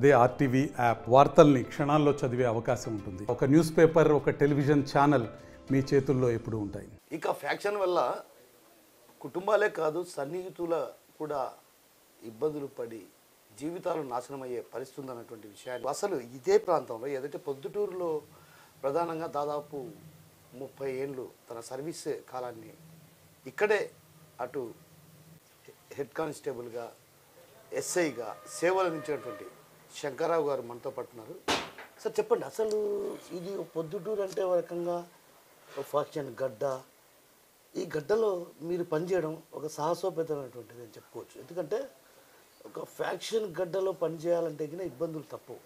అదే RTV app వార్తల్ని క్షణాల్లో చదివే అవకాశం ఉంటుంది. ఒక న్యూస్ పేపర్, ఒక టెలివిజన్ ఛానల్ మీ చేతుల్లో ఎప్పుడూ ఉంటాయి. ఇక ఫ్యాక్షన్ వల్ల కుటుంబాలే కాదు సన్నిహితుల కూడా ఇబ్బందులు పడి జీవితాలు నాశనమయ్యే పరిస్థితి ఉందన్నటువంటి విషయాన్ని అసలు ఇదే ప్రాంతంలో ఏదైతే పొద్దుటూరులో ప్రధానంగా దాదాపు 30 ఏళ్ళు తన సర్వీస్ కాలాన్ని ఇక్కడే అటు హెడ్ కానిస్టేబుల్గా ఎస్ఐగా సేవలు అందించినటువంటి శంకర్రావు గారు మనతో పడుతున్నారు. సార్ చెప్పండి, అసలు ఇది పొద్దుటూరు అంటే ఒక రకంగా ఫ్యాక్షన్ గడ్డ, ఈ గడ్డలో మీరు పనిచేయడం ఒక సాహసోపేతమైనటువంటిది అని చెప్పుకోవచ్చు. ఎందుకంటే ఒక ఫ్యాక్షన్ గడ్డలో పనిచేయాలంటే కింద ఇబ్బందులు తప్పవు.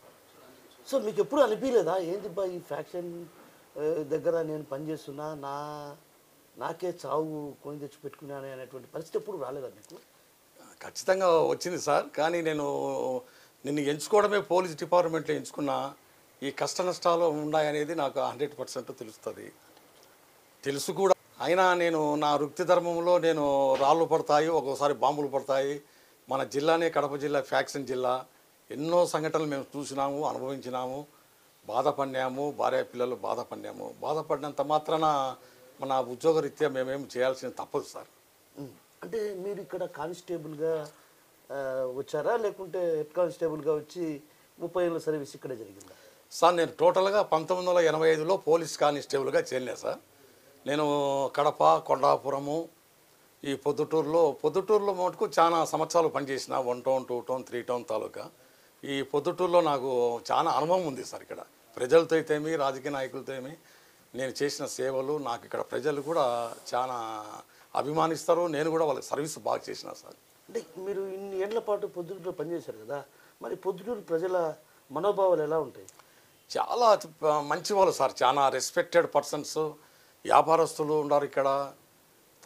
సో మీకు ఎప్పుడు అనిపించలేదా ఏంటి బా ఈ ఫ్యాక్షన్ దగ్గర నేను పనిచేస్తున్నా నాకే చావు కొని తెచ్చి పెట్టుకున్నాను అనేటువంటి పరిస్థితి ఎప్పుడు రాలేదా మీకు? ఖచ్చితంగా వచ్చింది సార్. కానీ నిన్ను ఎంచుకోవడమే పోలీస్ డిపార్ట్మెంట్లో ఎంచుకున్న ఈ కష్ట నష్టాలు ఉన్నాయనేది నాకు 100% తెలుస్తుంది, తెలుసు కూడా. అయినా నేను నా వృత్తి ధర్మంలో నేను రాళ్ళు పడతాయి, ఒక్కోసారి బాంబులు పడతాయి. మన జిల్లానే కడప జిల్లా ఫ్యాక్షన్ జిల్లా. ఎన్నో సంఘటనలు మేము చూసినాము, అనుభవించినాము, బాధపడినాము, భార్య పిల్లలు బాధపడినాము. బాధపడినంత మాత్రాన మన ఉద్యోగరీత్యా మేమేం చేయాల్సిన తప్పదు సార్. అంటే మీరు ఇక్కడ కానిస్టేబుల్గా వచ్చారా, లేకుంటే హెడ్ కానిస్టేబుల్గా వచ్చి 30 ఏళ్ళ సర్వీస్ ఇక్కడే జరిగిందా? సార్ నేను టోటల్గా 1985లో పోలీస్ కానిస్టేబుల్గా చేరినా సార్. నేను కడప, కొండాపురము, ఈ పొద్దుటూరులో మటుకు చాలా సంవత్సరాలు పనిచేసిన. 1 టౌన్, 2 టౌన్, 3 టౌన్ తాలూకా. ఈ పొద్దుటూరులో నాకు చాలా అనుభవం ఉంది సార్. ఇక్కడ ప్రజలతో అయితేమి, రాజకీయ నాయకులతో ఏమి నేను చేసిన సేవలు నాకు ఇక్కడ ప్రజలు కూడా చాలా అభిమానిస్తారు. నేను కూడా వాళ్ళకి సర్వీస్ బాగా చేసిన సార్. అంటే మీరు ఇన్ని ఏళ్ల పాటు పొద్దుటూరులో పనిచేశారు కదా, మరి పొద్దుటూరు ప్రజల మనోభావాలు ఎలా ఉంటాయి? చాలా మంచి వాళ్ళు సార్, చాలా రెస్పెక్టెడ్ పర్సన్స్. వ్యాపారస్తులు ఉన్నారు ఇక్కడ,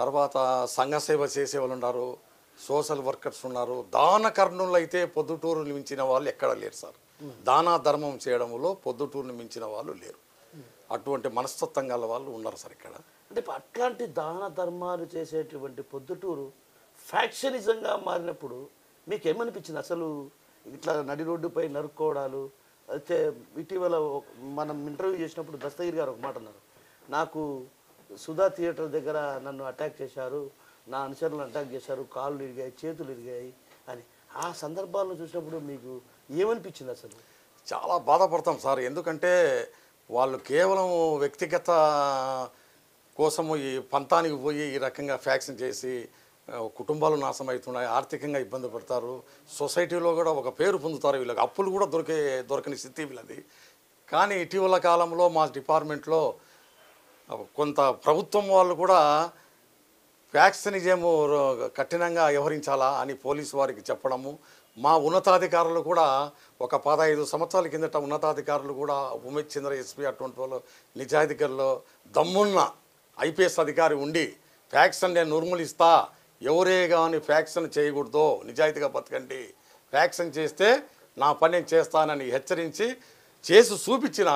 తర్వాత సంఘ సేవ చేసేవాళ్ళు ఉన్నారు, సోషల్ వర్కర్స్ ఉన్నారు. దాన కర్ణులు అయితే పొద్దుటూరుని మించిన వాళ్ళు ఎక్కడ లేరు సార్. దాన ధర్మం చేయడంలో పొద్దుటూరుని మించిన వాళ్ళు లేరు. అటువంటి మనస్తత్వం గల వాళ్ళు ఉన్నారు సార్ ఇక్కడ. అంటే అట్లాంటి దాన ధర్మాలు చేసేటువంటి పొద్దుటూరు ఫ్యాక్షనిజంగా మారినప్పుడు మీకు ఏమనిపించింది? అసలు ఇట్లా నడి రోడ్డుపై నరుక్కోవడాలు అయితే ఇటీవల మనం ఇంటర్వ్యూ చేసినప్పుడు దస్తగిరి గారు ఒక మాట అన్నారు, నాకు సుధా థియేటర్ దగ్గర నన్ను అటాక్ చేశారు, నా అనుచరులను అటాక్ చేశారు, కాళ్ళు ఇరిగాయి, చేతులు ఇరిగాయి అని. ఆ సందర్భాలను చూసినప్పుడు మీకు ఏమనిపించింది? అసలు చాలా బాధపడతాం సార్. ఎందుకంటే వాళ్ళు కేవలం వ్యక్తిగత కోసము ఈ పంతానికి పోయి ఈ రకంగా ఫ్యాక్షన్ చేసి కుటుంబాలు నాశనం అవుతున్నాయి, ఆర్థికంగా ఇబ్బంది పడతారు, సొసైటీలో కూడా ఒక పేరు పొందుతారు. వీళ్ళకి అప్పులు కూడా దొరకని స్థితి వీళ్ళది. కానీ ఇటీవల కాలంలో మా డిపార్ట్మెంట్లో కొంత ప్రభుత్వం వాళ్ళు కూడా ఫ్యాక్షనిజము కఠినంగా వ్యవహరించాలా అని పోలీసు వారికి చెప్పడము, మా ఉన్నతాధికారులు కూడా ఒక 15 సంవత్సరాల కిందట ఉన్నతాధికారులు కూడా ఉమేష్ చంద్ర ఎస్పీ అటువంటి వాళ్ళు నిజాయితీలో దమ్మున్న ఐపీఎస్ అధికారి ఉండి ఫ్యాక్షన్ నేను నిర్మూలిస్తా, ఎవరే కానీ ఫ్యాక్షన్ చేయకూడదు, నిజాయితీగా బతకండి, ఫ్యాక్షన్ చేస్తే నా పని నేను చేస్తానని హెచ్చరించి చేసి చూపించిన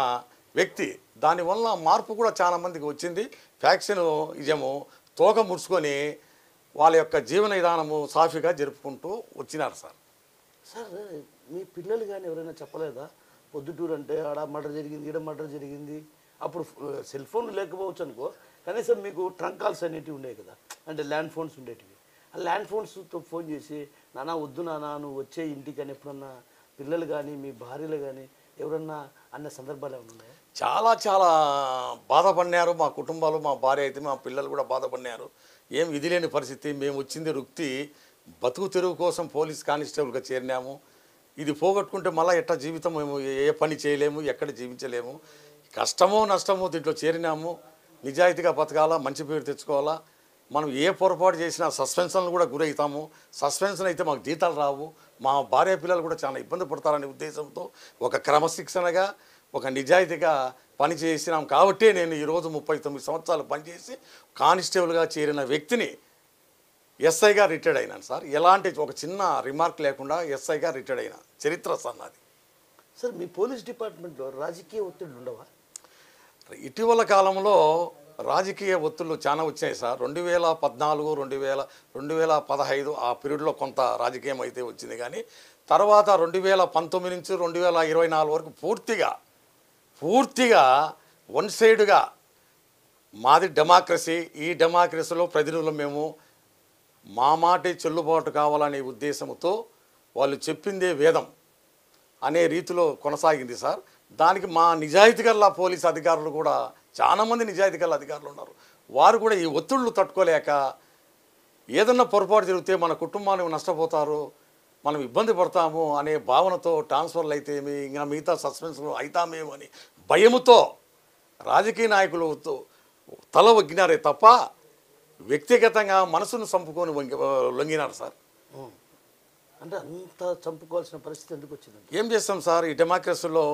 వ్యక్తి. దానివల్ల మార్పు కూడా చాలామందికి వచ్చింది. ఫ్యాక్షన్ ఇజము తోక ముడుచుకొని వాళ్ళ యొక్క జీవన విధానము సాఫీగా జరుపుకుంటూ వచ్చినారు సార్. సార్ మీ పిల్లలు కానీ ఎవరైనా చెప్పలేదా, పొద్దుటూరు అంటే ఆడ మర్డర్ జరిగింది, ఈడ మర్డర్ జరిగింది? అప్పుడు సెల్ ఫోన్లు లేకపోవచ్చు అనుకో, కనీసం మీకు ట్రంక్ కాల్స్ అనేటివి ఉండేవి కదా, అంటే ల్యాండ్ ఫోన్స్ ఉండేటివి. ఆ ల్యాండ్ ఫోన్స్తో ఫోన్ చేసి నాన్న వద్దు నాన్న నువ్వు వచ్చే ఇంటికి అని ఎప్పుడన్నా పిల్లలు కానీ మీ భార్యలు కానీ ఎవరన్నా అన్న సందర్భాలు ఏమైనా ఉన్నాయా? చాలా చాలా బాధపడినారు మా కుటుంబాలు. మా భార్య అయితే మా పిల్లలు కూడా బాధపడినారు. ఏం ఇది లేని పరిస్థితి. మేము వచ్చింది వృత్తి బతుకు తెరువు కోసం పోలీస్ కానిస్టేబుల్గా చేరినాము. ఇది పోగొట్టుకుంటే మళ్ళీ ఎట్లా జీవితం మేము ఏ పని చేయలేము, ఎక్కడ జీవించలేము. కష్టమో నష్టమో దీంట్లో చేరినాము. నిజాయితీగా బతకాలా, మంచి పేరు తెచ్చుకోవాలా. మనం ఏ పొరపాటు చేసినా సస్పెన్షన్లు కూడా గురవుతాము. సస్పెన్షన్ అయితే మాకు జీతాలు రావు. మా భార్య పిల్లలు కూడా చాలా ఇబ్బంది పడతారనే ఉద్దేశంతో ఒక క్రమశిక్షణగా ఒక నిజాయితీగా పని చేసినాం. కాబట్టే నేను ఈరోజు 39 సంవత్సరాలు పనిచేసి కానిస్టేబుల్గా చేరిన వ్యక్తిని ఎస్ఐగా రిటైర్డ్ అయినాను సార్. ఎలాంటి ఒక చిన్న రిమార్క్ లేకుండా ఎస్ఐగా రిటైర్డ్ అయిన చరిత్ర సార్ నాది. సార్ మీ పోలీస్ డిపార్ట్మెంట్లో రాజకీయ ఒత్తిడి ఉండవా? ఇటీవల కాలంలో రాజకీయ ఒత్తిళ్లు చాలా వచ్చాయి సార్. 2014, 2015 ఆ పీరియడ్లో కొంత రాజకీయం అయితే వచ్చింది. కానీ తర్వాత 2019 నుంచి 2024 వరకు పూర్తిగా వన్ సైడ్గా మాది డెమోక్రసీ. ఈ డెమోక్రసీలో ప్రతినిధులు మేము, మా మాటే చెల్లుబాటు కావాలనే ఉద్దేశంతో వాళ్ళు చెప్పిందే వేదం అనే రీతిలో కొనసాగింది సార్. దానికి మా నిజాయితీ గల పోలీస్ అధికారులు కూడా, చాలామంది నిజాయితీ గల అధికారులు ఉన్నారు, వారు కూడా ఈ ఒత్తిళ్లు తట్టుకోలేక ఏదన్నా పొరపాటు జరిగితే మన కుటుంబానికి నష్టపోతారు, మనం ఇబ్బంది పడతాము అనే భావనతో ట్రాన్స్ఫర్లు అయితే ఇంకా మిగతా సస్పెన్స్లు అవుతామేమో అని భయముతో రాజకీయ నాయకులు తల వగ్గినారే తప్ప వ్యక్తిగతంగా మనసును చంపుకొని లొంగినారు సార్. అంటే అంత చంపుకోవాల్సిన పరిస్థితి ఎందుకు వచ్చిందండి? ఏం చేస్తాం సార్, ఈ డెమోక్రసీలో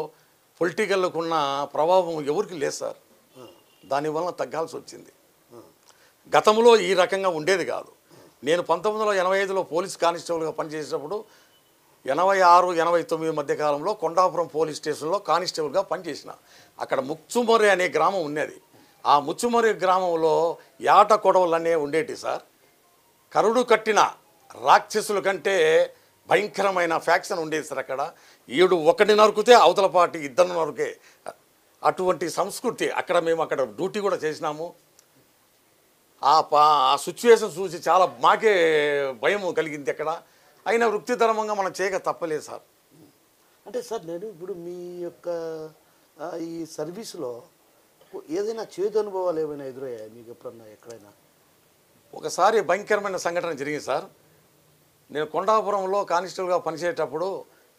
పొలిటికల్కు ఉన్న ప్రభావం ఎవరికి లేదు సార్. దానివల్ల తగ్గాల్సి వచ్చింది. గతంలో ఈ రకంగా ఉండేది కాదు. నేను 1985లో పోలీస్ కానిస్టేబుల్గా పనిచేసేటప్పుడు 86, 89 మధ్య కాలంలో కొండాపురం పోలీస్ స్టేషన్లో కానిస్టేబుల్గా పనిచేసిన. అక్కడ ముచ్చుమర్రి అనే గ్రామం ఉన్నది. ఆ ముచ్చుమర్రి గ్రామంలో యాట కొడవలు అనే ఉండేటి సార్. కరుడు కట్టిన రాక్షసుల కంటే భయంకరమైన ఫ్యాక్షన్ ఉండేది సార్. అక్కడ ఈడు ఒకటి నరుకుతే అవతల పార్టీ ఇద్దరు నరుకే, అటువంటి సంస్కృతి అక్కడ. మేము అక్కడ డ్యూటీ కూడా చేసినాము. ఆ సిచ్యువేషన్ చూసి చాలా మాకే భయం కలిగింది అక్కడ. అయినా వృత్తిధర్మంగా మనం చేయక తప్పలేదు సార్. అంటే సార్, నేను ఇప్పుడు మీ యొక్క ఈ సర్వీసులో ఏదైనా చేదు అనుభవాలు ఏమైనా ఎదురయ్యాయి మీకు ఎప్పుడన్నా ఎక్కడైనా? ఒకసారి భయంకరమైన సంఘటన జరిగింది సార్. నేను కొండాపురంలో కానిస్టేబుల్గా పనిచేసేటప్పుడు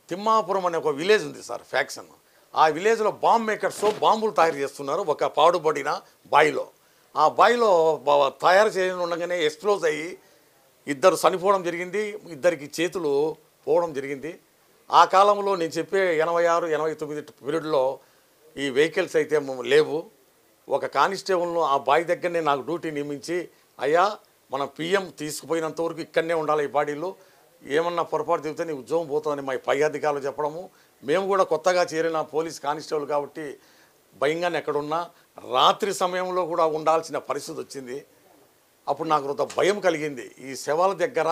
తిమ్మాపురం అనే ఒక విలేజ్ ఉంది సార్, ఫ్యాక్షన్. ఆ విలేజ్లో బాంబ్ మేకర్స్ బాంబులు తయారు చేస్తున్నారు ఒక పాడుబడిన బాయిలో. ఆ బాయిలో తయారు చేయడం ఉండగానే ఎక్స్ప్లోజ్ అయ్యి ఇద్దరు చనిపోవడం జరిగింది, ఇద్దరికి చేతులు పోవడం జరిగింది. ఆ కాలంలో నేను చెప్పే 86, 89 పీరియడ్లో ఈ వెహికల్స్ అయితే లేవు. ఒక కానిస్టేబుల్ను ఆ బాయ్ దగ్గరనే నాకు డ్యూటీ నియమించి, అయ్యా మనం పిఎం తీసుకుపోయినంత వరకు ఇక్కడనే ఉండాలి ఈ బాడీలో, ఏమన్నా పొరపాటు చెబితే నీ ఉద్యోగం పోతుందని మా పై అధికారులు చెప్పడము. మేము కూడా కొత్తగా చేరిన పోలీస్ కానిస్టేబుల్ కాబట్టి భయంగానే ఎక్కడున్నా రాత్రి సమయంలో కూడా ఉండాల్సిన పరిస్థితి వచ్చింది. అప్పుడు నాకు కొంత భయం కలిగింది. ఈ శవాల దగ్గర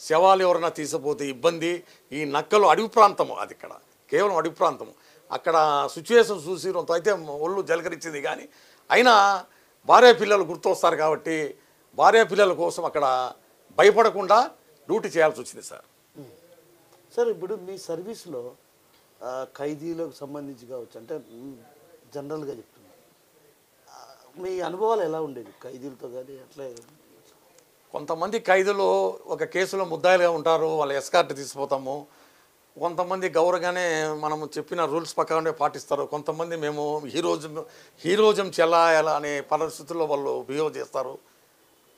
శవాలు ఎవరైనా తీసుకుపోతే ఇబ్బంది. ఈ నక్కలు అడవి ప్రాంతము, అది ఇక్కడ కేవలం అడవి ప్రాంతము. అక్కడ సిచ్యువేషన్ చూసి కొంత అయితే ఒళ్ళు జలకరించింది. కానీ అయినా భార్య పిల్లలు గుర్తొస్తారు కాబట్టి భార్య పిల్లల కోసం అక్కడ భయపడకుండా డ్యూటీ చేయాల్సి వచ్చింది సార్. సార్, ఇప్పుడు మీ సర్వీస్లో ఖైదీలకు సంబంధించి కావచ్చు, అంటే జనరల్గా చెప్తున్నా, మీ అనుభవాలు ఎలా ఉండేవి ఖైదీలతో? కానీ అట్లే కొంతమంది ఖైదీలు ఒక కేసులో ముద్దాయిలుగా ఉంటారు, వాళ్ళ ఎస్కార్ట్ తీసుకుపోతాము. కొంతమంది గౌరవగానే మనము చెప్పిన రూల్స్ ప్రకారమే పాటిస్తారు. కొంతమంది మేము హీరోజం చెల్లాయాల అనే పరిస్థితుల్లో వాళ్ళు బిహేవ్ చేస్తారు.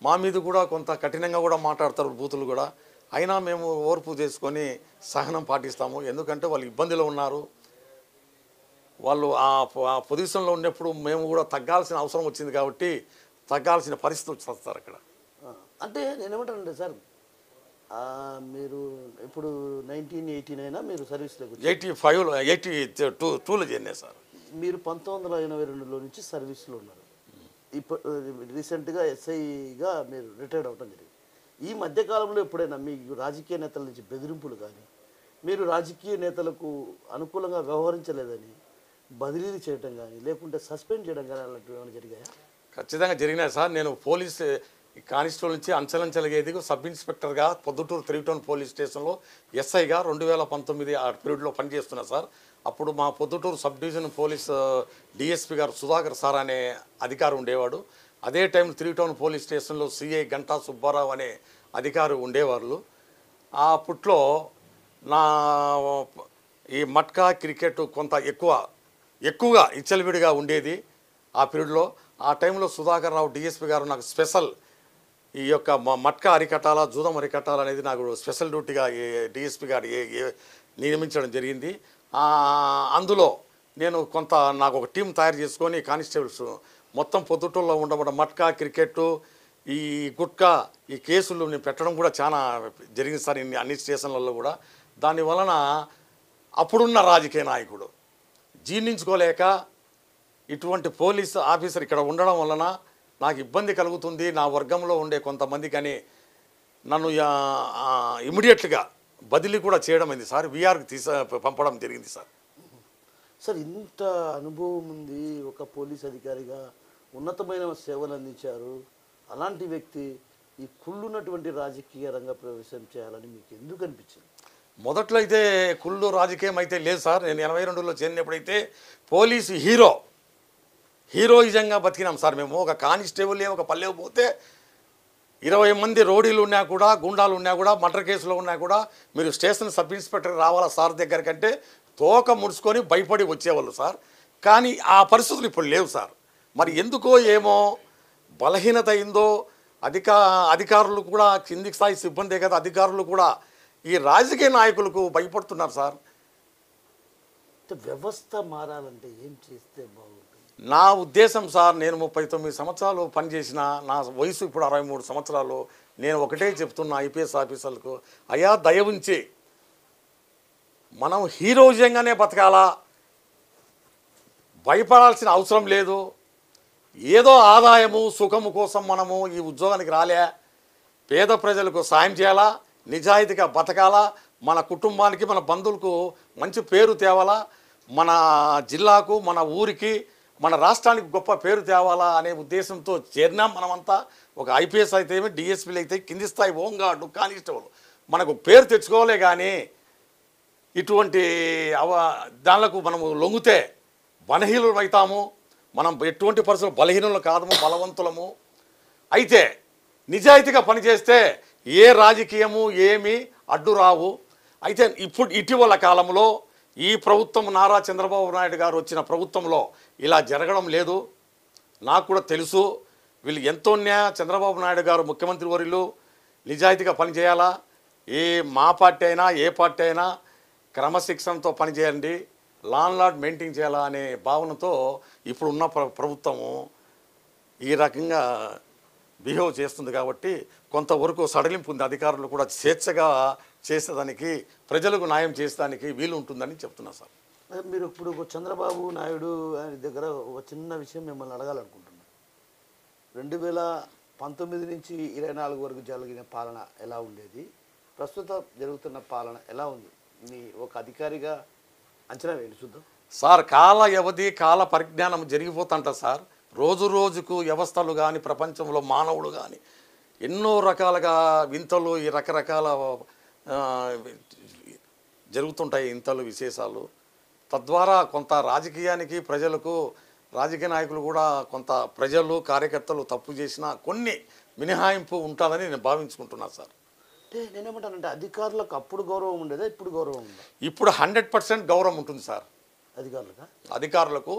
మా మీద కూడా కొంత కఠినంగా కూడా మాట్లాడతారు బూతులు కూడా. అయినా మేము ఓర్పు చేసుకొని సహనం పాటిస్తాము. ఎందుకంటే వాళ్ళు ఇబ్బందిలో ఉన్నారు. వాళ్ళు ఆ పొజిషన్లో ఉన్నప్పుడు మేము కూడా తగ్గాల్సిన అవసరం వచ్చింది కాబట్టి తగ్గాల్సిన పరిస్థితి వస్తారు అక్కడ. అంటే నేనేమంటానంటే సార్, మీరు ఇప్పుడు 1989 మీరు సర్వీస్లోకి 85లో 82లో చేరినాయి సార్. మీరు 1982లో నుంచి సర్వీస్లో ఉన్నారు. ఇప్పుడు రీసెంట్గా ఎస్ఐగా మీరు రిటైర్డ్ అవ్వడం జరిగింది. ఈ మధ్యకాలంలో ఎప్పుడైనా మీకు రాజకీయ నేతల నుంచి బెదిరింపులు కానీ, మీరు రాజకీయ నేతలకు అనుకూలంగా వ్యవహరించలేదని బదిలీలు చేయడం కానీ, లేకుంటే సస్పెండ్ చేయడం కానీ అలాంటివి ఏమైనా జరిగాయా? ఖచ్చితంగా జరిగినాయి సార్. నేను పోలీస్ కానిస్టేబుల్ నుంచి అంచెలంచెలుగా ఎదిగి సబ్ ఇన్స్పెక్టర్గా పొద్దుటూరు 3 టౌన్ పోలీస్ స్టేషన్లో ఎస్ఐగా 2019 ఆ పీరియడ్లో పనిచేస్తున్నా సార్. అప్పుడు మా Proddatur sub division police DSP గారు సుధాకర్ సార్ అనే అధికారి ఉండేవాడు. అదే టైం 3 టౌన్ పోలీస్ స్టేషన్లో సిఐ గంటా సుబ్బారావు అనే అధికారి ఉండేవాళ్ళు. అప్పట్లో నా ఈ మట్కా క్రికెట్ కొంత ఎక్కువగా ఇచ్చలవిడిగా ఉండేది ఆ పీరియడ్లో. ఆ టైంలో సుధాకర్ రావు డిఎస్పీ గారు నాకు స్పెషల్ ఈ యొక్క మట్కా అరికట్టాలా, జూదం అరికట్టాలా అనేది నాకు స్పెషల్ డ్యూటీగా డిఎస్పీ గారు నియమించడం జరిగింది. అందులో నేను కొంత నాకు ఒక టీం తయారు చేసుకొని కానిస్టేబుల్స్ మొత్తం పొద్దుటూరులో ఉండబడ్డ మట్కా క్రికెట్ ఈ గుట్కా ఈ కేసులు నేను పెట్టడం కూడా చాలా జరిగింది సార్ అన్ని స్టేషన్లలో కూడా. దానివలన అప్పుడున్న రాజకీయ నాయకుడు జీర్ణించుకోలేక ఇటువంటి పోలీస్ ఆఫీసర్ ఇక్కడ ఉండడం వలన నాకు ఇబ్బంది కలుగుతుంది నా వర్గంలో ఉండే కొంతమంది, కానీ నన్ను ఇమీడియట్గా బదిలీ కూడా చేయడం అయింది సార్, వీఆర్కి పంపడం జరిగింది సార్. సార్ ఇంత అనుభవం ఉంది, ఒక పోలీస్ అధికారిగా ఉన్నతమైన సేవలు అందించారు. అలాంటి వ్యక్తి ఈ కుళ్ళున్నటువంటి రాజకీయ రంగ ప్రవేశం చేయాలని మీకు ఎందుకు అనిపించింది? మొదట్లో అయితే కుళ్ళు రాజకీయం అయితే లేదు సార్. నేను 82లో చేరినప్పుడైతే పోలీసు హీరోయిజంగా బతికినాం సార్. మేము ఒక కానిస్టేబుల్ ఒక పల్లెకు పోతే 20 మంది రోడీలు ఉన్నా కూడా, గుండాలు ఉన్నా కూడా, మర్డర్ కేసులో ఉన్నా కూడా మీరు స్టేషన్ సబ్ ఇన్స్పెక్టర్ రావాలా సార్ దగ్గర కంటే తోక ముడుచుకొని భయపడి వచ్చేవాళ్ళు సార్. కానీ ఆ పరిస్థితులు ఇప్పుడు లేవు సార్. మరి ఎందుకో ఏమో బలహీనత అయిందో, అధికారులు కూడా కిందికి స్థాయి సిబ్బందే కదా, అధికారులు కూడా ఈ రాజకీయ నాయకులకు భయపడుతున్నారు సార్. వ్యవస్థ మారాలంటే ఏం చేస్తే బాగుంటుంది? నా ఉద్దేశం సార్, నేను 39 సంవత్సరాలు పనిచేసిన, నా వయసు ఇప్పుడు 63 సంవత్సరాలు. నేను ఒకటే చెప్తున్నా ఐపీఎస్ ఆఫీసర్లకు, అయ్యా దయ ఉంచి మనం హీరోయిజంగానే బతకాలా, భయపడాల్సిన అవసరం లేదు. ఏదో ఆదాయము సుఖము కోసం మనము ఈ ఉద్యోగానికి రాలే, పేద ప్రజలకు సాయం చేయాలా, నిజాయితీగా బతకాలా, మన కుటుంబానికి మన బంధువులకు మంచి పేరు తేవాలా, మన జిల్లాకు మన ఊరికి మన రాష్ట్రానికి గొప్ప పేరు తేవాలా అనే ఉద్దేశంతో చేరినాం మనమంతా. ఒక ఐపీఎస్ అయితే డిఎస్పీలు అయితే కింది స్థాయి హోంగార్డు కానిస్టేబుల్ మనకు పేరు తెచ్చుకోవాలే. కానీ ఇటువంటి దానిలకు మనము లొంగితే బలహీనులు అవుతాము. మనం ఎటువంటి పరిస్థితులు బలహీనులు కాదము, బలవంతులము. అయితే నిజాయితీగా పనిచేస్తే ఏ రాజకీయము ఏమీ అడ్డు రావు. అయితే ఇటీవల కాలంలో ఈ ప్రభుత్వం నారా చంద్రబాబు నాయుడు గారు వచ్చిన ప్రభుత్వంలో ఇలా జరగడం లేదు. నాకు కూడా తెలుసు. వీళ్ళు ఎంతో చంద్రబాబు నాయుడు గారు ముఖ్యమంత్రి వర్యులు నిజాయితీగా పనిచేయాలా, మా పార్టీ అయినా ఏ పార్టీ అయినా క్రమశిక్షణతో పనిచేయండి, లా అండ్ ఆర్డర్ మెయింటైన్ చేయాలా అనే భావనతో ఇప్పుడున్న ప్రభుత్వము ఈ రకంగా బిహేవ్ చేస్తుంది. కాబట్టి కొంతవరకు సడలింపు ఉంది. అధికారులు కూడా స్వేచ్ఛగా చేసేదానికి, ప్రజలకు న్యాయం చేసేదానికి వీలు ఉంటుందని చెప్తున్నా సార్. మీరు ఇప్పుడు చంద్రబాబు నాయుడు ఆయన దగ్గర ఒక చిన్న విషయం మిమ్మల్ని అడగాలనుకుంటున్నాను. 2019 నుంచి 24 వరకు జరిగిన పాలన ఎలా ఉండేది, ప్రస్తుతం జరుగుతున్న పాలన ఎలా ఉంది? మీ ఒక అధికారిగా అంచనా వేయండి చూద్దాం సార్. కాల వ్యవధి, కాల పరిజ్ఞానం జరిగిపోతుంట సార్. రోజు రోజుకు వ్యవస్థలు కానీ, ప్రపంచంలో మానవుడు కానీ ఎన్నో రకాలుగా వింతలు, ఈ రకరకాల జరుగుతుంటాయి ఇంతలు విశేషాలు. తద్వారా కొంత రాజకీయానికి, ప్రజలకు, రాజకీయ నాయకులు కూడా కొంత ప్రజలు కార్యకర్తలు తప్పు చేసినా కొన్ని మినహాయింపు ఉంటుందని నేను భావించుకుంటున్నాను సార్. అంటే నేనేమంటానంటే అధికారులకు అప్పుడు గౌరవం ఉండేదా, ఇప్పుడు గౌరవం ఉందా? ఇప్పుడు 100% గౌరవం ఉంటుంది సార్ అధికారులకు.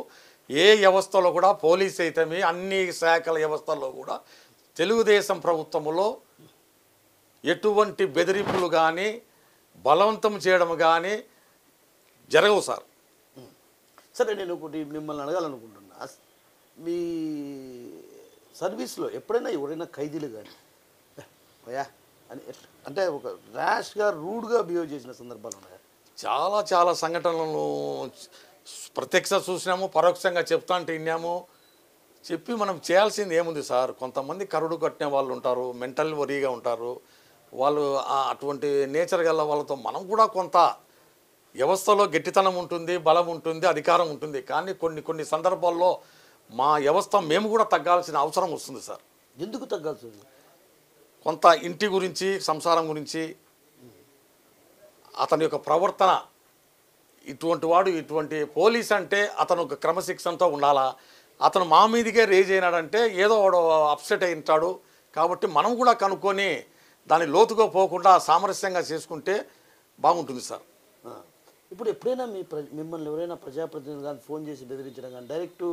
ఏ వ్యవస్థలో కూడా, పోలీస్ అయితేమి అన్ని శాఖల వ్యవస్థల్లో కూడా తెలుగుదేశం ప్రభుత్వంలో ఎటువంటి బెదిరింపులు కానీ, బలవంతం చేయడం కానీ జరగవు సార్. సరే, నేను ఒకటి మిమ్మల్ని అడగాలనుకుంటున్నా. మీ సర్వీస్లో ఎప్పుడైనా ఎవరైనా ఖైదీలు కానీ పోయా అని అంటే ఒక ర్యాష్గా, రూడ్గా బిహేవ్ చేసిన సందర్భాలు ఉన్నాయా? చాలా చాలా సంఘటనలను ప్రత్యక్ష చూసినాము, పరోక్షంగా చెప్తా అంటే విన్నాము. చెప్పి మనం చేయాల్సింది ఏముంది సార్? కొంతమంది కరుడు కట్టిన వాళ్ళు ఉంటారు, మెంటల్ వరీగా ఉంటారు. వాళ్ళు అటువంటి నేచర్ గల వాళ్ళతో మనం కూడా కొంత వ్యవస్థలో గట్టితనం ఉంటుంది, బలం ఉంటుంది, అధికారం ఉంటుంది. కానీ కొన్ని సందర్భాల్లో మా వ్యవస్థ మేము కూడా తగ్గాల్సిన అవసరం వస్తుంది సార్. ఎందుకు తగ్గాల్సి? కొంత ఇంటి గురించి, సంసారం గురించి, అతని యొక్క ప్రవర్తన, ఇటువంటి పోలీస్ అంటే అతను ఒక క్రమశిక్షణతో ఉండాలా. అతను మా మీదికే రేజ్ అయినాడంటే ఏదో వాడు అప్సెట్ అయి ఉంటాడు. కాబట్టి మనం కూడా కనుక్కొని దాని లోతుగా పోకుండా సామరస్యంగా చేసుకుంటే బాగుంటుంది సార్. ఇప్పుడు ఎప్పుడైనా మిమ్మల్ని ఎవరైనా ప్రజాప్రతినిధులు కానీ ఫోన్ చేసి బెదిరించడం కానీ, డైరెక్ట్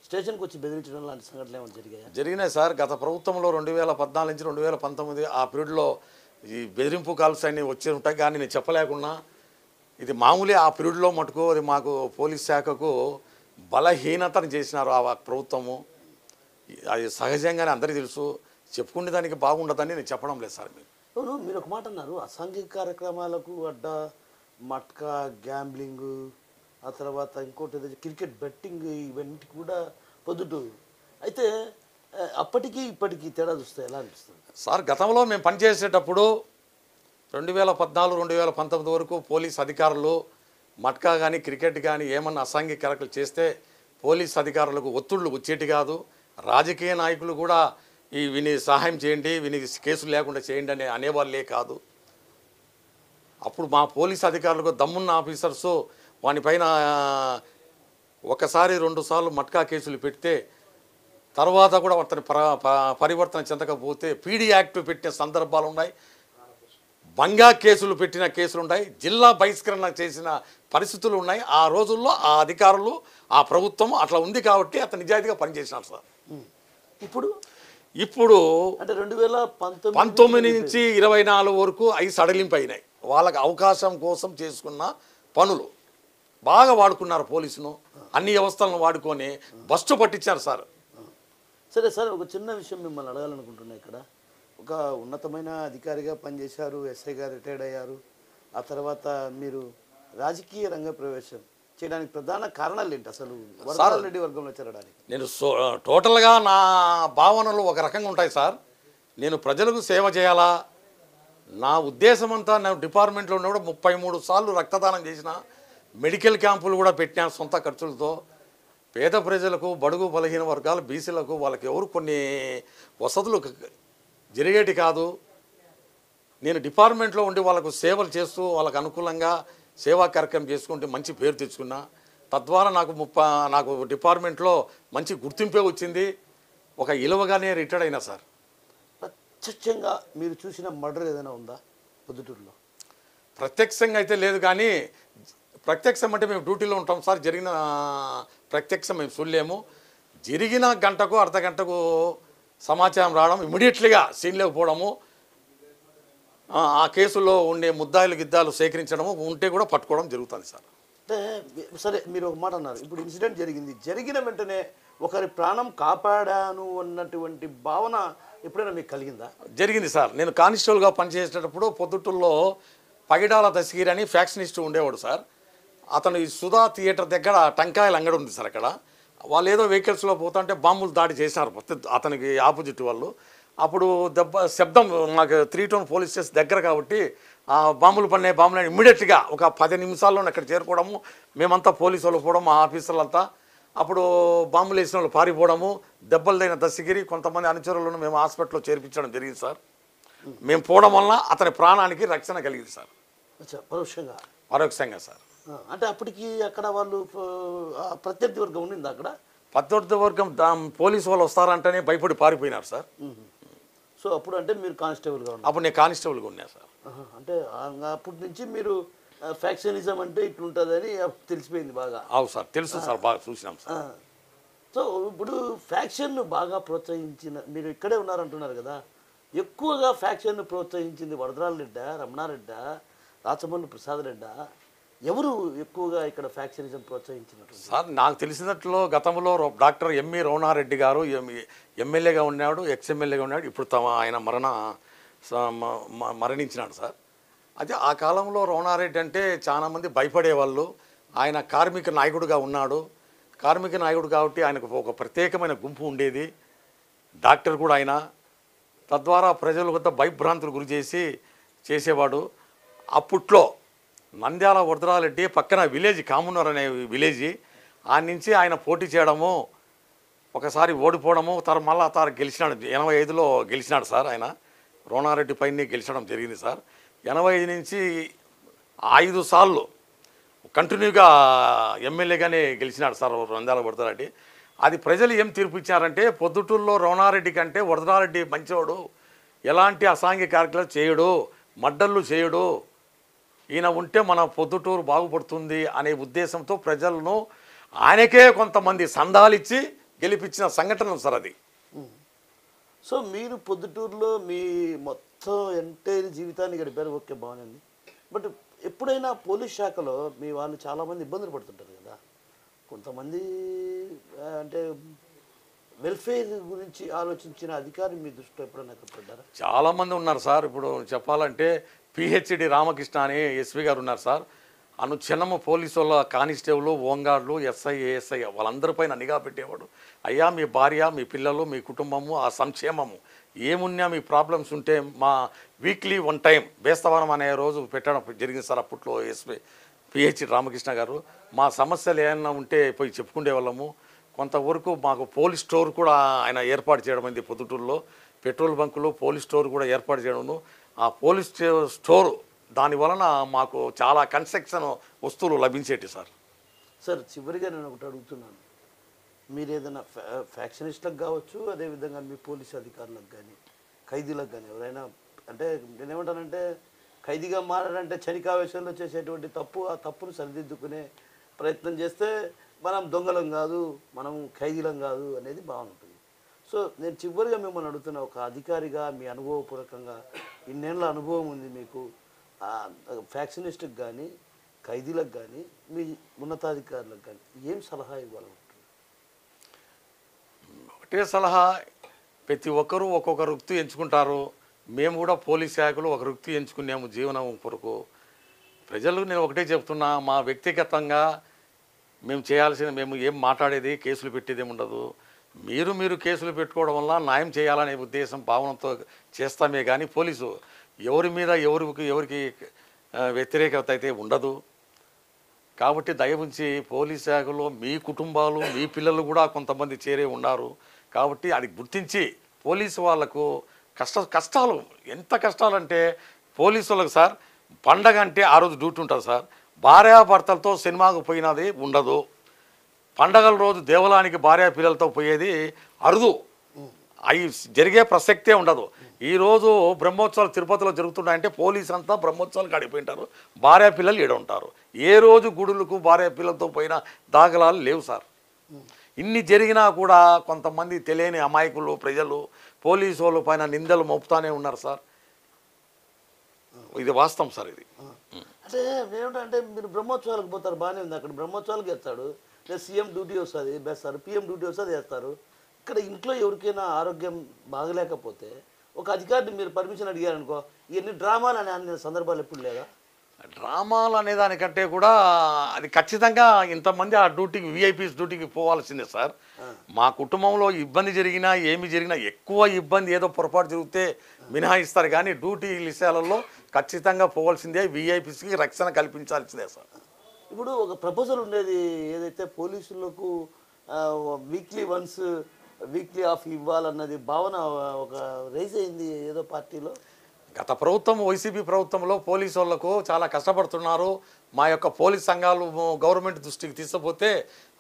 స్టేషన్కి వచ్చి బెదిరించడం లాంటి సంఘటనలు ఏమైనా జరిగాయా? జరిగినాయి సార్. గత ప్రభుత్వంలో 2014 నుంచి 2019 ఆ పీరియడ్లో ఈ బెదిరింపు కాల్స్ అన్నీ వచ్చి ఉంటాయి. కానీ నేను చెప్పలేకున్నా ఇది మామూలే. ఆ పీరియడ్లో మటుకు అది మాకు పోలీస్ శాఖకు బలహీనతను చేసినారు ఆ ప్రభుత్వము. అది సహజంగానే అందరికీ తెలుసు. చెప్పుకునే దానికి బాగుండదని నేను చెప్పడం లేదు సార్. మీరు ఒక మాట అన్నారు, అసాంఘిక కార్యక్రమాలకు అడ్డ మట్కా, గ్యాంబ్లింగ్, ఆ తర్వాత ఇంకోటి క్రికెట్ బెట్టింగ్, ఇవన్నీ కూడా పొద్దుటూరు. అయితే అప్పటికి ఇప్పటికీ తేడా చూస్తే ఎలా అనిపిస్తుంది సార్? గతంలో మేము పనిచేసేటప్పుడు 2014 2019 వరకు పోలీస్ అధికారులు మట్కా కానీ క్రికెట్ కానీ ఏమన్నా అసాంఘిక కార్యక్రమాలు చేస్తే పోలీస్ అధికారులకు ఒత్తిళ్లు వచ్చేటి కాదు. రాజకీయ నాయకులు కూడా విని సహాయం చేయండి, విని కేసులు లేకుండా చేయండి అని అనేవాళ్ళే కాదు. అప్పుడు మా పోలీస్ అధికారులకు దమ్మున్న ఆఫీసర్స్ వానిపైన ఒకసారి 2 సార్లు మట్కా కేసులు పెడితే తర్వాత కూడా అతని పరివర్తన చెందకపోతే పీడీ యాక్ట్ పెట్టిన సందర్భాలు ఉన్నాయి, బంగా కేసులు పెట్టిన కేసులు ఉన్నాయి, జిల్లా బహిష్కరణ చేసిన పరిస్థితులు ఉన్నాయి. ఆ రోజుల్లో ఆ అధికారులు ఆ ప్రభుత్వం అట్లా ఉంది కాబట్టి అతను నిజాయితీగా పనిచేసినారు సార్. ఇప్పుడు అంటే 2019 నుంచి 24 వరకు అవి సడలింపు అయినాయి. వాళ్ళకి అవకాశం కోసం చేసుకున్న పనులు బాగా వాడుకున్నారు. పోలీసును అన్ని వ్యవస్థలను వాడుకొని బస్సు పట్టించారు సార్. సరే సార్, ఒక చిన్న విషయం మిమ్మల్ని అడగాలనుకుంటున్నా. ఇక్కడ ఒక ఉన్నతమైన అధికారిగా పనిచేశారు, ఎస్ఐగా రిటైర్డ్ అయ్యారు. ఆ తర్వాత మీరు రాజకీయ రంగ ప్రవేశం చేయడానికి ప్రధాన కారణాలు ఏంటి? అసలు వరదారెడ్డి వర్గంలో చేరడానికి నేను టోటల్గా నా భావనలు ఒక రకంగా ఉంటాయి సార్. నేను ప్రజలకు సేవ చేయాలా, నా ఉద్దేశం అంతా. నేను డిపార్ట్మెంట్లో ఉన్నప్పుడు 33 సార్లు రక్తదానం చేసిన, మెడికల్ క్యాంపులు కూడా పెట్టినాను సొంత ఖర్చులతో. పేద ప్రజలకు, బడుగు బలహీన వర్గాలు, బీసీలకు వాళ్ళకి ఎవరు కొన్ని వసతులు జరిగేటి కాదు. నేను డిపార్ట్మెంట్లో ఉండి వాళ్ళకు సేవలు చేస్తూ వాళ్ళకు అనుకూలంగా సేవా కార్యక్రమం చేసుకుంటే మంచి పేరు తెచ్చుకున్నా. తద్వారా నాకు డిపార్ట్మెంట్లో మంచి గుర్తింపే వచ్చింది. ఒక ఇలువగానే రిటైర్డ్ అయినా సార్. ప్రత్యక్షంగా మీరు చూసిన మర్డర్ ఏదైనా ఉందా పొద్దుటూరులో? ప్రత్యక్షంగా అయితే లేదు, కానీ ప్రత్యక్షం అంటే మేము డ్యూటీలో ఉంటాం సార్. జరిగిన ప్రత్యక్షం మేము చూడలేము. జరిగిన గంటకు అర్ధగంటకు సమాచారం రావడం, ఇమీడియట్లీగా సీన్లోకి పోవడము, ఆ కేసులో ఉండే ముద్దాయిలు గిద్దాలు సేకరించడము, ఉంటే కూడా పట్టుకోవడం జరుగుతుంది సార్. అంటే సరే, మీరు ఒక మాట అన్నారు, ఇప్పుడు ఇన్సిడెంట్ జరిగింది, జరిగిన వెంటనే ఒకరి ప్రాణం కాపాడాను అన్నటువంటి భావన ఎప్పుడైనా మీకు కలిగిందా? జరిగింది సార్. నేను కానిస్టేబుల్గా పనిచేసేటప్పుడు పొద్దుటూరులో పగిడాల దశగిరి అని ఫ్యాక్షనిస్ట్ ఉండేవాడు సార్. అతను ఈ సుధా థియేటర్ దగ్గర టంకాయల అంగడి ఉంది సార్. అక్కడ వాళ్ళు ఏదో వెహికల్స్లో పోతుంటే బాంబులు దాడి చేశారు అతనికి ఆపోజిట్ వాళ్ళు. అప్పుడు శబ్దం మాకు 3 టౌన్ పోలీస్ స్టేషన్ దగ్గర కాబట్టి ఆ బాంబులు ఇమ్మీడియట్గా ఒక 10 నిమిషాల్లో అక్కడ చేరుకోవడము, మేమంతా పోలీసు వాళ్ళు పోవడం, మా ఆఫీసర్లంతా. అప్పుడు బాంబులు వేసిన వాళ్ళు పారిపోవడము, దెబ్బలదైన దశగిరి కొంతమంది అనుచరులను మేము హాస్పిటల్లో చేర్పించడం జరిగింది సార్. మేము పోవడం వలన అతని ప్రాణానికి రక్షణ కలిగింది సార్. పరోక్షంగా సార్. అంటే అప్పటికి అక్కడ వాళ్ళు ప్రత్యర్థి వర్గం ఉండింది. అక్కడ ప్రత్యర్థి వర్గం పోలీసు వాళ్ళు వస్తారంటేనే భయపడి పారిపోయినారు సార్. సో అప్పుడు అంటే మీరు కానిస్టేబుల్గా ఉన్నారు? అప్పుడు నేను కానిస్టేబుల్గా ఉన్నా సార్. అంటే అప్పటి నుంచి మీరు ఫ్యాక్షనిజం అంటే ఇట్లుంటుందని తెలిసిపోయింది బాగా? అవును సార్, తెలుసు సార్, బాగా చూసినాం సార్. సో ఇప్పుడు ఫ్యాక్షన్ను బాగా ప్రోత్సహించిన, మీరు ఇక్కడే ఉన్నారంటున్నారు కదా, ఎక్కువగా ఫ్యాక్షన్ను ప్రోత్సహించింది వరదరాజ రెడ్డా, రమణారెడ్డా, రాచమల్లు ప్రసాద్ రెడ్డా? ఎవరు ఎక్కువగా ఇక్కడ ఫ్యాక్షనిజం ప్రోత్సహించినట్టు సార్? నాకు తెలిసినట్లు గతంలో డాక్టర్ ఎంఈ రమణారెడ్డి గారు ఎమ్మెల్యేగా ఉన్నాడు, ఎక్స్ఎమ్మెల్యేగా ఉన్నాడు. ఇప్పుడు ఆయన మరణించినాడు సార్. అయితే ఆ కాలంలో రమణారెడ్డి అంటే చాలామంది భయపడేవాళ్ళు. ఆయన కార్మిక నాయకుడిగా ఉన్నాడు. కార్మిక నాయకుడు కాబట్టి ఆయనకు ఒక ప్రత్యేకమైన గుంపు ఉండేది. డాక్టర్ కూడా ఆయన. తద్వారా ప్రజల వద్ద భయభ్రాంతులు గురి చేసేవాడు. అప్పట్లో నంద్యాల వరదరాజరెడ్డి పక్కన విలేజ్ కామునర్ అనే విలేజ్, ఆ నుంచి ఆయన పోటీ చేయడము, ఒకసారి ఓడిపోవడము, మళ్ళా గెలిచినాడు. 85లో గెలిచినాడు సార్. ఆయన రమణారెడ్డి పైన గెలిచడం జరిగింది సార్. 85 నుంచి 5 సార్లు కంటిన్యూగా ఎమ్మెల్యేగానే గెలిచినాడు సార్ నంద్యాల వరదరారెడ్డి. అది ప్రజలు ఏం తీర్పు ఇచ్చారంటే, పొద్దుటూరులో రమణారెడ్డి కంటే వరదరారెడ్డి మంచివాడు, ఎలాంటి అసాంఘిక కార్యక్రమాలు చేయడు, మడ్డళ్ళు చేయడు, ఈయన ఉంటే మన పొద్దుటూరు బాగుపడుతుంది అనే ఉద్దేశంతో ప్రజలను ఆయనకే కొంతమంది సందాలిచ్చి గెలిపించిన సంఘటన సార్ అది. సో మీరు పొద్దుటూరులో మీ మొత్తం ఎంటైర్ జీవితాన్ని గడిపారు, ఓకే, బాగుంది. బట్ ఎప్పుడైనా పోలీస్ శాఖలో మీ వాళ్ళు చాలామంది ఇబ్బందులు పడుతుంటారు కదా, కొంతమంది అంటే వెల్ఫేర్ గురించి ఆలోచించిన అధికారి మీ దృష్టిలో ఎప్పుడైనా పడ్డారా? చాలామంది ఉన్నారు సార్. ఇప్పుడు చెప్పాలంటే పిహెచ్డి రామకృష్ణ అని ఎస్పీ గారు ఉన్నారు సార్. చిన్నమ్మ పోలీసు వాళ్ళ కానిస్టేబుల్, హోంగార్డులు, ఎస్ఐ, ఏఎస్ఐ వాళ్ళందరిపైన నిఘా పెట్టేవాడు. అయ్యా మీ భార్య, మీ పిల్లలు, మీ కుటుంబము, ఆ సంక్షేమము ఏమున్నా మీ ప్రాబ్లమ్స్ ఉంటే మా వీక్లీ 1 టైం బేస్తవారం అనే రోజు పెట్టడం జరిగింది సార్. అప్పట్లో ఎస్పీ పిహెచ్ రామకృష్ణ గారు మా సమస్యలు ఏమన్నా ఉంటే పోయి చెప్పుకునే వాళ్ళము. కొంతవరకు మాకు పోలీస్ స్టోర్ కూడా ఆయన ఏర్పాటు చేయడం అయింది. పొద్దుటూరులో పెట్రోల్ బంకులో పోలీస్ స్టోర్ కూడా ఏర్పాటు చేయడం. ఆ పోలీస్ స్టోర్ దాని వలన మాకు చాలా కన్స్ట్రక్షన్ వస్తువులు లభించేటి సార్. సార్ చివరిగా నేను ఒకటి అడుగుతున్నాను, మీరు ఏదైనా ఫ్యాక్షనిస్టులకు కావచ్చు, అదేవిధంగా మీ పోలీసు అధికారులకు కానీ ఖైదీలకు కానీ ఎవరైనా, అంటే నేనేమంటానంటే ఖైదీగా మారాలంటే క్షణికావేశంలో చేసేటువంటి తప్పు, ఆ తప్పును సరిదిద్దుకునే ప్రయత్నం చేస్తే మనం దొంగలం కాదు, మనం ఖైదీలం కాదు అనేది బాగుంటుంది. సో నేను చివరిగా మిమ్మల్ని అడుగుతున్న, ఒక అధికారిగా మీ అనుభవపూర్వకంగా ఇన్నేళ్ళ అనుభవం ఉంది మీకు, ఫ్యాక్షనిస్ట్కి కానీ ఖైదీలకు కానీ మీ ఉన్నతాధికారులకు కానీ ఏం సలహా ఇవ్వాలంటారు? ఒకటే సలహా, ప్రతి ఒక్కరూ ఒక్కొక్క వృత్తి ఎంచుకుంటారు. మేము కూడా పోలీస్ శాఖలో ఒక వృత్తి ఎంచుకున్నాము జీవనం కొరకు. ప్రజలకు నేను ఒకటే చెప్తున్నా, మా వ్యక్తిగతంగా మేము చేయాల్సిన, మేము ఏం మాట్లాడేది కేసులు పెట్టేది ఉండదు. మీరు కేసులు పెట్టుకోవడం వల్ల న్యాయం చేయాలనే ఉద్దేశం భావనతో చేస్తామే కానీ పోలీసు ఎవరి మీద ఎవరికి వ్యతిరేకత అయితే ఉండదు. కాబట్టి దయవుంచి పోలీస్ శాఖలో మీ కుటుంబాలు మీ పిల్లలు కూడా కొంతమంది చేరే ఉన్నారు. కాబట్టి అది గుర్తించి పోలీసు వాళ్ళకు కష్టాలు ఎంత కష్టాలంటే పోలీసు వాళ్ళకు సార్ పండగ అంటే ఆ రోజు డ్యూటీ ఉంటుంది సార్. భార్యాభర్తలతో సినిమాకు పోయినది ఉండదు. పండగల రోజు దేవాలయానికి భార్య పిల్లలతో పోయేది అరుదు, అవి జరిగే ప్రసక్తే ఉండదు. ఈరోజు బ్రహ్మోత్సవాలు తిరుపతిలో జరుగుతున్నాయంటే పోలీసు అంతా బ్రహ్మోత్సవాలకు అడిగిపోయింటారు, భార్య పిల్లలు ఈడ ఉంటారు. ఏ రోజు గుడులకు భార్య పిల్లలతో పోయిన దాఖలాలు లేవు సార్. ఇన్ని జరిగినా కూడా కొంతమంది తెలియని అమాయకులు ప్రజలు పోలీసు వాళ్ళ పైన నిందలు మోపుతానే ఉన్నారు సార్. ఇది వాస్తవం సార్. ఇది అంటే ఏమిటంటే మీరు బ్రహ్మోత్సవాలకు పోతారు, బాగానే ఉంది, అక్కడ బ్రహ్మోత్సవాలకు వేస్తాడు, లేదా సీఎం డ్యూటీ వస్తుంది వేస్తారు, పిఎం డ్యూటీ వస్తుంది వేస్తారు. ఇక్కడ ఇంట్లో ఎవరికైనా ఆరోగ్యం బాగలేకపోతే ఒక అధికారిని మీరు పర్మిషన్ అడిగారనుకో, ఇవన్నీ డ్రామాలు అనే సందర్భాలు ఎప్పుడు లేదా? డ్రామాలు అనే దానికంటే కూడా అది ఖచ్చితంగా ఇంతమంది ఆ డ్యూటీకి విఐపీస్ డ్యూటీకి పోవాల్సిందే సార్. మా కుటుంబంలో ఇబ్బంది జరిగినా ఏమి జరిగినా ఎక్కువ ఇబ్బంది ఏదో పొరపాటు జరిగితే మినహాయిస్తారు కానీ డ్యూటీ విషయాలలో ఖచ్చితంగా పోవాల్సిందే, విఐపీస్కి రక్షణ కల్పించాల్సిందే సార్. ఇప్పుడు ఒక ప్రపోజల్ ఉండేది, ఏదైతే పోలీసులకు వీక్లీ ఆఫ్ ఇవ్వాలన్నది భావన ఒక రైజ్ అయింది ఏదో పార్టీలో. గత ప్రభుత్వం వైసీపీ ప్రభుత్వంలో పోలీసు వాళ్లకు చాలా కష్టపడుతున్నారు. మా యొక్క పోలీస్ సంఘాలు గవర్నమెంట్ దృష్టికి తీసుకుపోతే,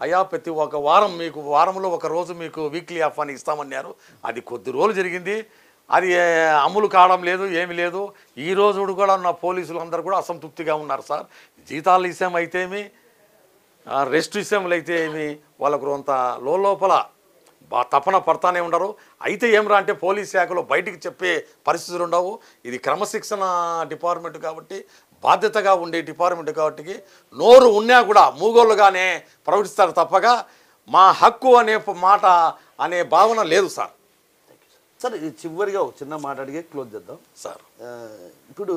అయ్యా ప్రతి ఒక వారం మీకు వారంలో ఒక రోజు మీకు వీక్లీ ఆఫ్ అని ఇస్తామన్నారు. అది కొద్ది రోజులు జరిగింది, అది అమలు కావడం లేదు, ఏమి లేదు. ఈ రోజు కూడా ఉన్న పోలీసులు అందరూ కూడా అసంతృప్తిగా ఉన్నారు సార్. జీతాల విషయం అయితేమి, రెస్ట్ విషయంలో అయితే ఏమి, వాళ్ళకు కొంత లోపల తపన పడతానే ఉండరు. అయితే ఏమరా అంటే పోలీస్ శాఖలో బయటికి చెప్పే పరిస్థితులు ఉండవు. ఇది క్రమశిక్షణ డిపార్ట్మెంట్ కాబట్టి, బాధ్యతగా ఉండే డిపార్ట్మెంట్ కాబట్టి నోరు ఉన్నా కూడా మూగోళ్ళుగానే ప్రవర్తిస్తారు తప్పగా మా హక్కు అనే మాట అనే భావన లేదు సార్. సార్ ఇది చివరిగా ఒక చిన్న మాట అడిగే క్లోజ్ చేద్దాం సార్. ఇప్పుడు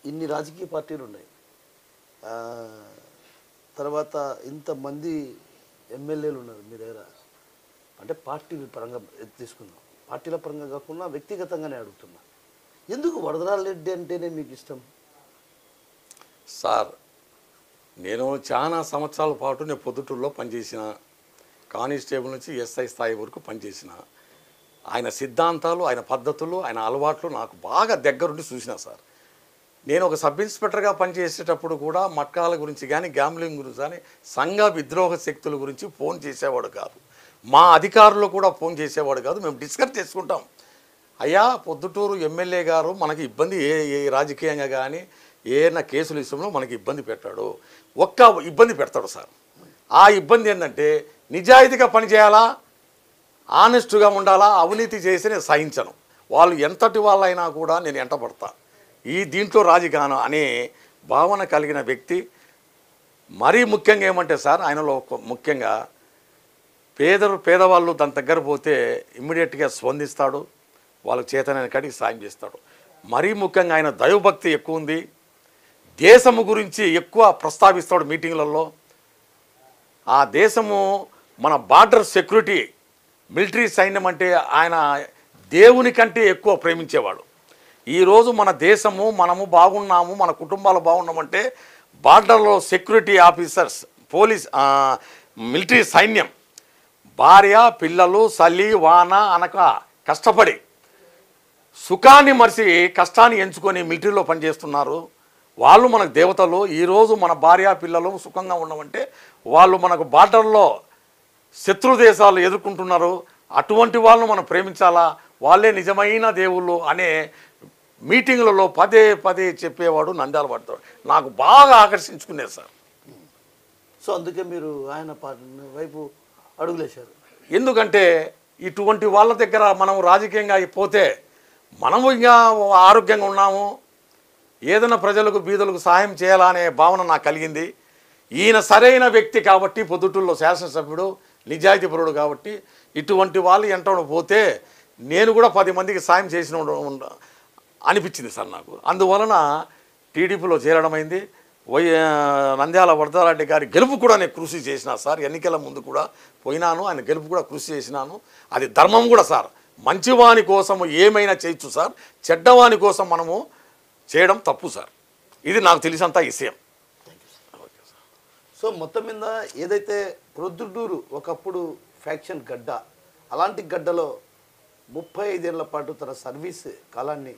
ఇన్ని రాజకీయ పార్టీలు ఉన్నాయి, తర్వాత ఇంతమంది ఎమ్మెల్యేలు ఉన్నారు మీ దగ్గర, అంటే పార్టీల పరంగా తీసుకుందాం, పార్టీల పరంగా కాకుండా వ్యక్తిగతంగానే అడుగుతున్నా, ఎందుకు వరదరాజ రెడ్డి అంటేనే మీకు ఇష్టం? సార్ నేను చాలా సంవత్సరాల పాటు నేను పొద్దుటూరులో పనిచేసిన, కానిస్టేబుల్ నుంచి ఎస్ఐ స్థాయి వరకు పనిచేసిన. ఆయన సిద్ధాంతాలు, ఆయన పద్ధతులు, ఆయన అలవాట్లు నాకు బాగా దగ్గరుండి చూసిన సార్. నేను ఒక సబ్ ఇన్స్పెక్టర్గా పనిచేసేటప్పుడు కూడా మట్కాల గురించి కానీ గ్యాంబ్లింగ్ గురించి కానీ సంఘ విద్రోహ శక్తుల గురించి ఫోన్ చేసేవాడు కాదు. మా అధికారులు కూడా ఫోన్ చేసేవాడు కాదు. మేము డిస్కస్ చేసుకుంటాం, అయ్యా పొద్దుటూరు ఎమ్మెల్యే గారు మనకి ఇబ్బంది ఏ రాజకీయంగా కానీ ఏదైనా కేసుల విషయంలో మనకి ఇబ్బంది పెట్టాడు, ఒక్క ఇబ్బంది పెడతాడు సార్. ఆ ఇబ్బంది ఏంటంటే నిజాయితీగా పనిచేయాలా, ఆనెస్ట్గా ఉండాలా, అవినీతి చేసి నేను సహించను. వాళ్ళు ఎంతటి వాళ్ళైనా కూడా నేను ఎంటపడతా. ఈ దీంట్లో రాజకీయం అనే భావన కలిగిన వ్యక్తి. మరీ ముఖ్యంగా ఏమంటే సార్, ఆయనలో ముఖ్యంగా పేదవాళ్ళు దాని దగ్గర పోతే ఇమ్మీడియట్గా స్పందిస్తాడు, వాళ్ళకు చేతనైన కాడికి సాయం చేస్తాడు. మరీ ముఖ్యంగా ఆయన దైవభక్తి ఎక్కువ ఉంది. దేశము గురించి ఎక్కువ ప్రస్తావిస్తాడు మీటింగ్లలో. ఆ దేశము మన బార్డర్ సెక్యూరిటీ, మిలిటరీ సైన్యం అంటే ఆయన దేవుని కంటే ఎక్కువ ప్రేమించేవాడు. ఈరోజు మన దేశము మనము బాగున్నాము, మన కుటుంబాలు బాగున్నామంటే బార్డర్లో సెక్యూరిటీ ఆఫీసర్స్, పోలీస్, మిలిటరీ సైన్యం భార్య పిల్లలు చలి వాన అనక కష్టపడి సుఖాన్ని మరిచి కష్టాన్ని ఎంచుకొని మిలిటరీలో పనిచేస్తున్నారు. వాళ్ళు మనకు దేవతలు. ఈరోజు మన భార్య పిల్లలు సుఖంగా ఉండమంటే వాళ్ళు మనకు బార్డర్లో శత్రు దేశాలు ఎదుర్కొంటున్నారు. అటువంటి వాళ్ళను మనం ప్రేమించాలా, వాళ్ళే నిజమైన దేవుళ్ళు అనే మీటింగ్లలో పదే పదే చెప్పేవాడు నంద్యాల పడతాడు. నాకు బాగా ఆకర్షించుకునేది సార్. సో అందుకే మీరు ఆయన వైపు అడుగులేశారు. ఎందుకంటే ఇటువంటి వాళ్ళ దగ్గర మనం రాజకీయంగా పోతే మనము ఇంకా ఆరోగ్యంగా ఉన్నాము, ఏదైనా ప్రజలకు బీదలకు సహాయం చేయాలనే భావన నాకు కలిగింది. ఈయన సరైన వ్యక్తి కాబట్టి, పొద్దుటూరులో శాసనసభ్యుడు, నిజాయితీపరుడు కాబట్టి ఇటువంటి వాళ్ళు ఎంటో పోతే నేను కూడా 10 మందికి సాయం చేసిన అనిపించింది సార్ నాకు. అందువలన టీడీపీలో చేరడమైంది. నంద్యాల వరదారెడ్డి గారి గెలుపు కూడా నేను కృషి చేసిన సార్. ఎన్నికల ముందు కూడా పోయినాను, ఆయన గెలుపు కూడా కృషి చేసినాను. అది ధర్మం కూడా సార్. మంచివాని కోసము ఏమైనా చేయొచ్చు సార్, చెడ్డవాని కోసం మనము చేయడం తప్పు సార్. ఇది నాకు తెలిసినంత విషయం. సో మొత్తం మీద ఏదైతే ప్రొద్దుటూరు ఒకప్పుడు ఫ్యాక్షన్ గడ్డ, అలాంటి గడ్డలో 35 ఏళ్ల పాటు తన సర్వీస్ కాలాన్ని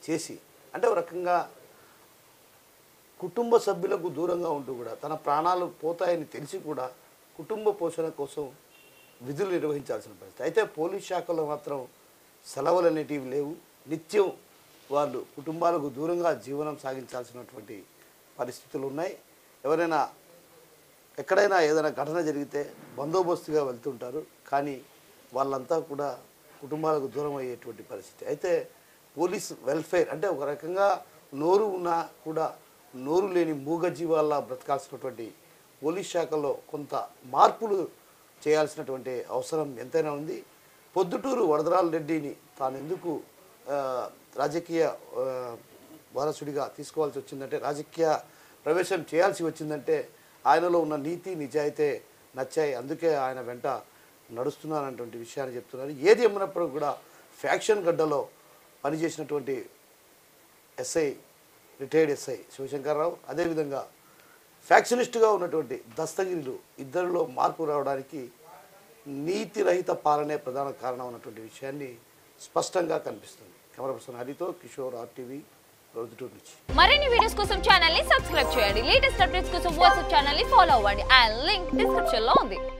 చేసి, అంటే ఒక రకంగా కుటుంబ సభ్యులకు దూరంగా ఉంటూ కూడా తన ప్రాణాలు పోతాయని తెలిసి కూడా కుటుంబ పోషణ కోసం విధులు నిర్వహించాల్సిన పరిస్థితి. అయితే పోలీస్ శాఖలో మాత్రం సెలవులు అనేటివి లేవు. నిత్యం వాళ్ళు కుటుంబాలకు దూరంగా జీవనం సాగించాల్సినటువంటి పరిస్థితులు ఉన్నాయి. ఎవరైనా ఎక్కడైనా ఏదైనా ఘటన జరిగితే బందోబస్తుగా వెళ్తుంటారు, కానీ వాళ్ళంతా కూడా కుటుంబాలకు దూరం అయ్యేటువంటి పరిస్థితి. అయితే పోలీస్ వెల్ఫేర్ అంటే ఒక రకంగా నోరు ఉన్నా కూడా నోరు లేని మూగ జీవాల్లా బ్రతకాల్సినటువంటి పోలీస్ శాఖలో కొంత మార్పులు చేయాల్సినటువంటి అవసరం ఎంతైనా ఉంది. పొద్దుటూరు వరదరాజరెడ్డిని తాను ఎందుకు రాజకీయ వారసుడిగా తీసుకోవాల్సి వచ్చిందంటే, రాజకీయ ప్రవేశం చేయాల్సి వచ్చిందంటే ఆయనలో ఉన్న నీతి నిజాయితీ నచ్చాయి, అందుకే ఆయన వెంట నడుస్తున్నారన్నటువంటి విషయాన్ని చెప్తున్నారు. ఏది ఏమైనప్పుడు కూడా ఫ్యాక్షన్ గడ్డలో పనిచేసినటువంటి ఎస్ఐ, రిటైర్డ్ ఎస్ఐ శివశంకర్రావు, అదేవిధంగా ఫ్యాక్షనిస్టుగా ఉన్నటువంటి దస్తగిరిలు, ఇద్దరిలో మార్పు రావడానికి నీతిరహిత పాలనే ప్రధాన కారణం అన్నటువంటి విషయాన్ని స్పష్టంగా కనిపిస్తుంది. కెమెరా పర్సన్ హరితో కిషోర్, RTV, ప్రొద్దుటూరు నుంచి. మరిన్ని వీడియోస్ కోసం ఛానల్ ని సబ్స్క్రైబ్ చేయండి. లేటెస్ట్ అప్డేట్స్ కోసం వాట్సాప్ ఛానల్ ని ఫాలో అవ్వండి. అండ్ లింక్ డిస్క్రిప్షన్ లో ఉంది.